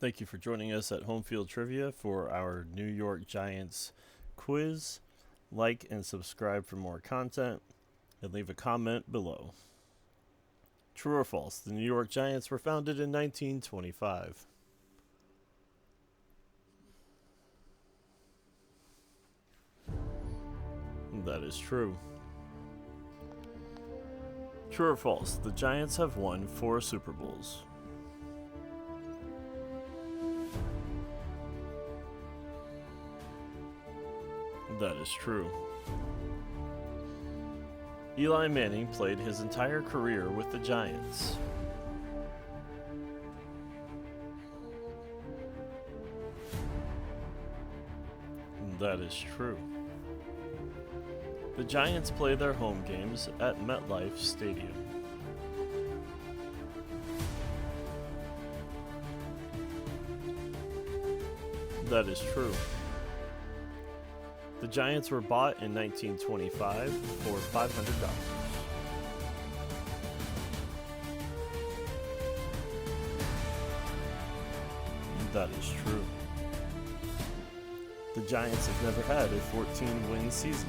Thank you for joining us at Home Field Trivia for our New York Giants quiz. Like and subscribe for more content, and leave a comment below. True or false? The New York Giants were founded in 1925. That is true. True or false? The Giants have won 4 Super Bowls. That is true. Eli Manning played his entire career with the Giants. That is true. The Giants play their home games at MetLife Stadium. That is true. The Giants were bought in 1925 for $500. That is true. The Giants have never had a 14-win season.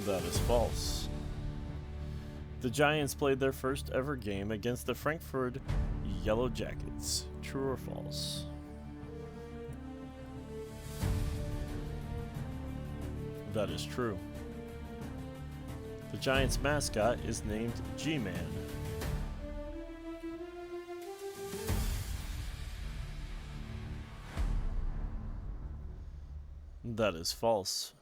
That is false. The Giants played their first ever game against the Frankfurt Yellow Jackets. True or false? That is true. The Giants' mascot is named G-Man. That is false.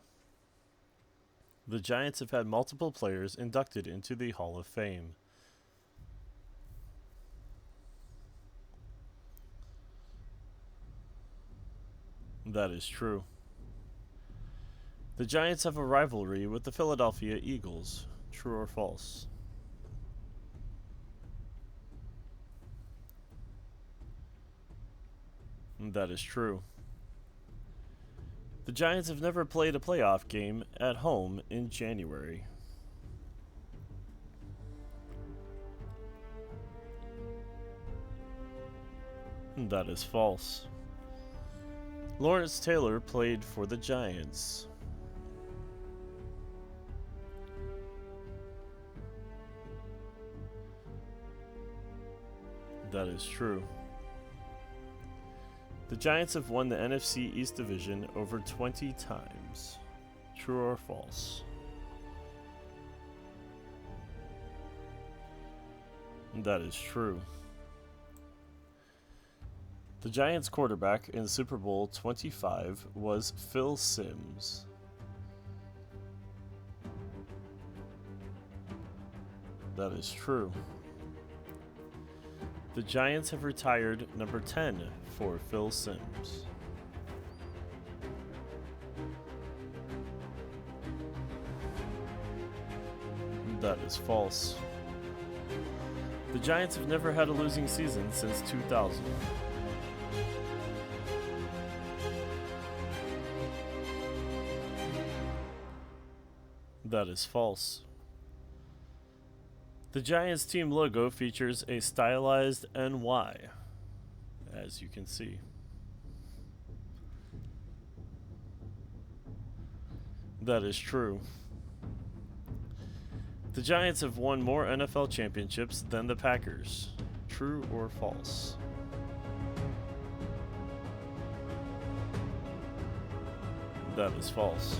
The Giants have had multiple players inducted into the Hall of Fame. That is true. The Giants have a rivalry with the Philadelphia Eagles. True or false? That is true. The Giants have never played a playoff game at home in January. That is false. Lawrence Taylor played for the Giants. That is true. The Giants have won the NFC East Division over 20 times. True or false? That is true. The Giants' quarterback in Super Bowl 25 was Phil Simms. That is true. The Giants have retired number 10 for Phil Simms. That is false. The Giants have never had a losing season since 2000. That is false. The Giants team logo features a stylized NY, as you can see. That is true. The Giants have won more NFL championships than the Packers. True or false? That is false.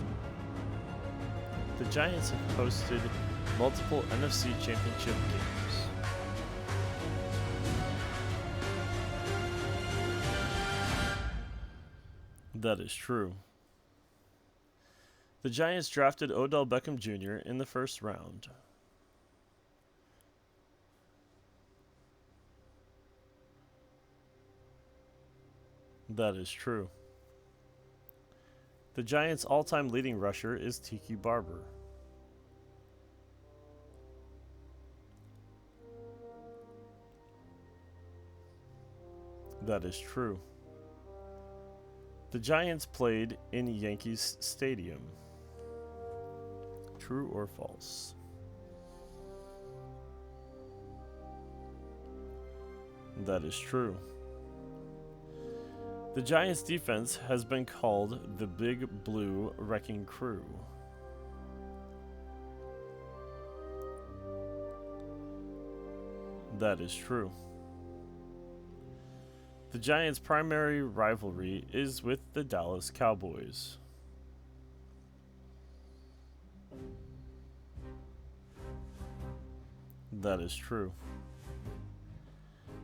The Giants have hosted multiple NFC championship games. That is true. The Giants drafted Odell Beckham Jr. in the first round. That is true. The Giants' all-time leading rusher is Tiki Barber. That is true. The Giants played in Yankees Stadium. True or false? That is true. The Giants' defense has been called the Big Blue Wrecking Crew. That is true. The Giants' primary rivalry is with the Dallas Cowboys. That is true.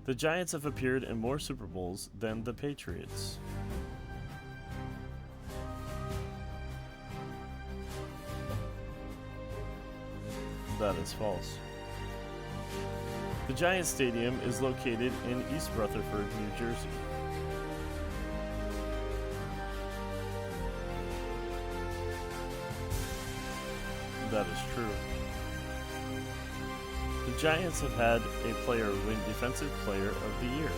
The Giants have appeared in more Super Bowls than the Patriots. That is false. The Giants Stadium is located in East Rutherford, New Jersey. That is true. The Giants have had a player win Defensive Player of the Year.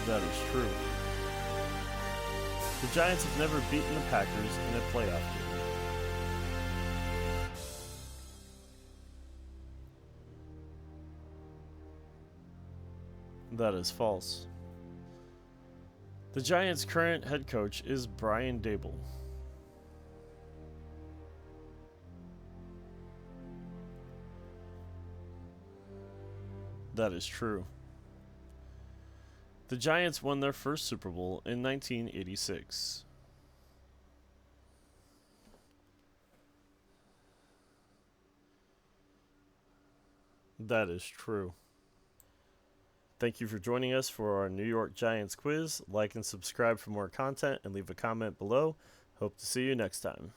That is true. The Giants have never beaten the Packers in a playoff game. That is false. The Giants' current head coach is Brian Daboll. That is true. The Giants won their first Super Bowl in 1986. That is true. Thank you for joining us for our New York Giants quiz. Like and subscribe for more content and leave a comment below. Hope to see you next time.